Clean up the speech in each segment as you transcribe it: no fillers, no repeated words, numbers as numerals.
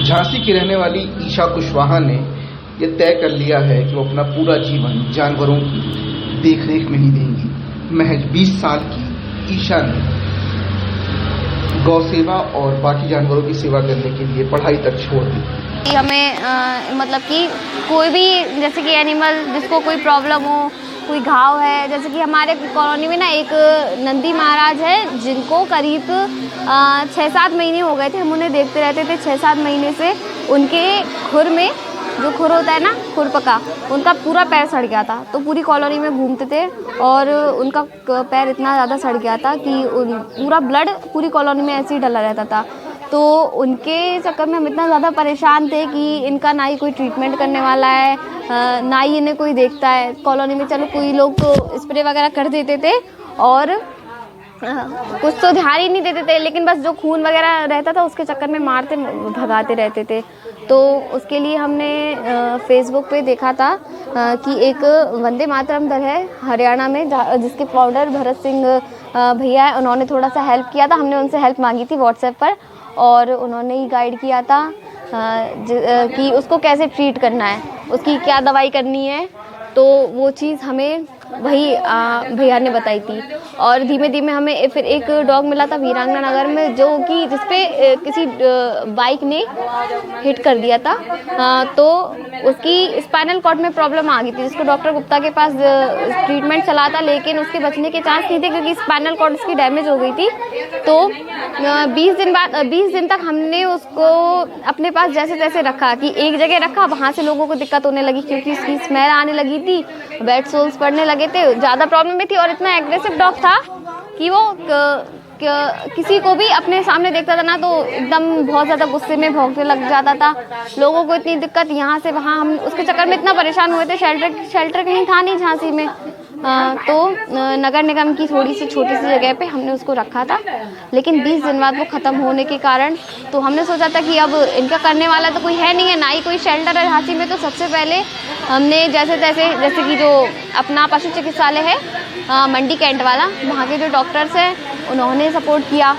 झांसी की रहने वाली ईशा कुशवाहा ने यह तय कर लिया है कि वो अपना पूरा जीवन जानवरों की देखरेख में ही देंगी। महज 20 साल की ईशा ने गौ सेवा और बाकी जानवरों की सेवा करने के लिए पढ़ाई तक छोड़ दी। हमें मतलब कि कोई भी जैसे कि एनिमल जिसको कोई प्रॉब्लम हो, कोई घाव है, जैसे कि हमारे कॉलोनी में ना एक नंदी महाराज है जिनको करीब 6-7 महीने हो गए थे। हम उन्हें देखते रहते थे 6-7 महीने से। उनके खुर में जो खुर होता है ना, खुरपका, उनका पूरा पैर सड़ गया था। तो पूरी कॉलोनी में घूमते थे और उनका पैर इतना ज़्यादा सड़ गया था कि पूरा ब्लड पूरी कॉलोनी में ऐसे ही डला रहता था। तो उनके चक्कर में हम इतना ज़्यादा परेशान थे कि इनका ना ही कोई ट्रीटमेंट करने वाला है, ना ही इन्हें कोई देखता है कॉलोनी में। चलो कोई लोग तो स्प्रे वगैरह कर देते थे और कुछ तो ध्यान ही नहीं देते थे, लेकिन बस जो खून वगैरह रहता था उसके चक्कर में मारते भगाते रहते थे। तो उसके लिए हमने फेसबुक पे देखा था कि एक वंदे मातरम दल है हरियाणा में, जिसके फाउंडर भरत सिंह भैया है। उन्होंने थोड़ा सा हेल्प किया था। हमने उनसे हेल्प मांगी थी व्हाट्सएप पर और उन्होंने ही गाइड किया था कि उसको कैसे ट्रीट करना है, उसकी क्या दवाई करनी है। तो वो चीज़ हमें वही भैया ने बताई थी। और धीमे धीमे हमें फिर एक डॉग मिला था वीरांगना नगर में, जो कि जिसपे किसी बाइक ने हिट कर दिया था। तो उसकी स्पाइनल कॉर्ड में प्रॉब्लम आ गई थी, जिसको डॉक्टर गुप्ता के पास ट्रीटमेंट चला था, लेकिन उसके बचने के चांस नहीं थे क्योंकि स्पाइनल कॉर्ड उसकी डैमेज हो गई थी। तो 20 दिन तक हमने उसको अपने पास जैसे तैसे रखा कि एक जगह रखा, वहाँ से लोगों को दिक्कत होने लगी क्योंकि उसकी स्मेल आने लगी थी, वेट सोल्स पड़ने लगे थे, ज़्यादा प्रॉब्लम भी थी। और इतना एग्रेसिव डॉग था कि वो किसी को भी अपने सामने देखता था ना तो एकदम बहुत ज़्यादा गुस्से में भौंकने लग जाता था। लोगों को इतनी दिक्कत यहाँ से वहाँ, हम उसके चक्कर में इतना परेशान हुए थे। शेल्टर कहीं था नहीं झांसी में। तो नगर निगम की थोड़ी सी छोटी सी जगह पे हमने उसको रखा था, लेकिन 20 दिन बाद वो ख़त्म होने के कारण तो हमने सोचा था कि अब इनका करने वाला तो कोई है नहीं है, ना ही कोई शेल्टर है झांसी में। तो सबसे पहले हमने जैसे कि जो अपना पशु चिकित्सालय है मंडी कैंट वाला, वहाँ के जो डॉक्टर्स हैं उन्होंने सपोर्ट किया।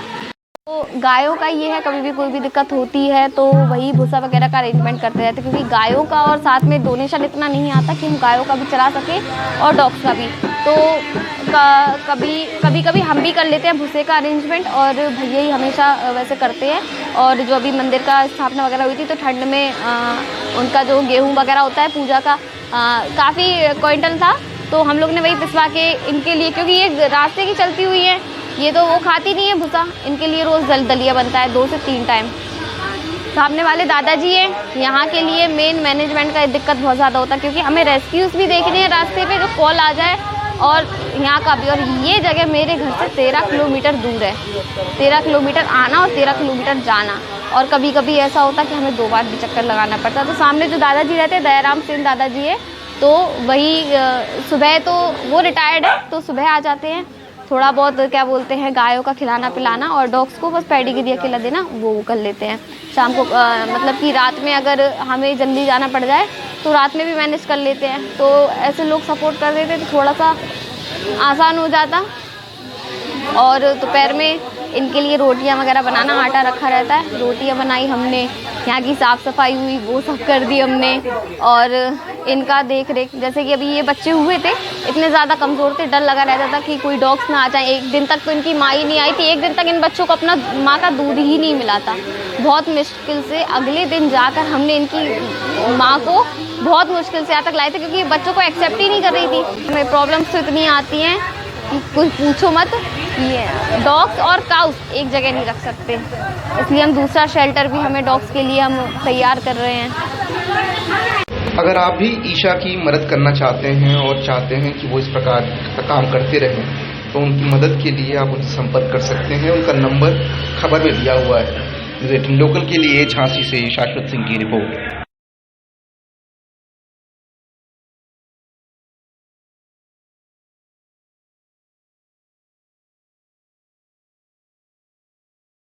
तो गायों का ये है, कभी भी कोई भी दिक्कत होती है तो वही भूसा वगैरह का अरेंजमेंट करते रहते हैं, क्योंकि गायों का और साथ में डोनेशन इतना नहीं आता कि हम गायों का भी चला सकें और डॉग्स का भी। तो कभी हम भी कर लेते हैं भूसे का अरेंजमेंट, और भैया ही हमेशा वैसे करते हैं। और जो अभी मंदिर का स्थापना वगैरह हुई थी तो ठंड में उनका जो गेहूँ वगैरह होता है पूजा का, काफ़ी क्विंटल था, तो हम लोग ने वही पिसवा के इनके लिए, क्योंकि ये रास्ते की चलती हुई है, ये तो वो खाती नहीं है भूसा, इनके लिए रोज़ दलिया बनता है 2 से 3 टाइम। सामने वाले दादाजी हैं, यहाँ के लिए मेन मैनेजमेंट का दिक्कत बहुत ज़्यादा होता है, क्योंकि हमें रेस्क्यूज़ भी देखने हैं रास्ते पे, जो कॉल आ जाए, और यहाँ का भी। और ये जगह मेरे घर से 13 किलोमीटर दूर है, 13 किलोमीटर आना और 13 किलोमीटर जाना। और कभी कभी ऐसा होता है कि हमें 2 बार भी चक्कर लगाना पड़ता है। तो सामने जो दादाजी रहते हैं, दयाराम सिंह दादाजी है, तो वही सुबह, तो वो रिटायर्ड है, तो सुबह आ जाते हैं, थोड़ा बहुत क्या बोलते हैं गायों का खिलाना पिलाना, और डॉग्स को बस पेडिग्री खिला देना, वो कर लेते हैं। शाम को मतलब कि रात में अगर हमें जल्दी जाना पड़ जाए तो रात में भी मैनेज कर लेते हैं। तो ऐसे लोग सपोर्ट कर देते तो थोड़ा सा आसान हो जाता। और दोपहर में इनके लिए रोटियां वगैरह बनाना, आटा रखा रहता है, रोटियां बनाई हमने, यहाँ की साफ़ सफाई हुई, वो सब कर दी हमने। और इनका देख रेख, जैसे कि अभी ये बच्चे हुए थे, इतने ज़्यादा कमज़ोर थे, डर लगा रहता था कि कोई डॉग्स ना आ जाए। 1 दिन तक तो इनकी माँ ही नहीं आई थी, 1 दिन तक इन बच्चों को अपना माँ का दूध ही नहीं मिला था। बहुत मुश्किल से अगले दिन जाकर हमने इनकी माँ को बहुत मुश्किल से यहाँ तक लाए थे, क्योंकि बच्चों को एक्सेप्ट ही नहीं कर रही थी। हमें प्रॉब्लम्स तो इतनी आती हैं कि कोई पूछो मत। ये डॉग्स और काउस एक जगह नहीं रख सकते, इसलिए हम दूसरा शेल्टर भी हमें डॉग्स के लिए हम तैयार कर रहे हैं। अगर आप भी ईशा की मदद करना चाहते हैं और चाहते हैं कि वो इस प्रकार का काम करते रहें, तो उनकी मदद के लिए आप उनसे संपर्क कर सकते हैं। उनका नंबर खबर में दिया हुआ है। रेटिंग लोकल के लिए झांसी से शाश्वत सिंह की रिपोर्ट।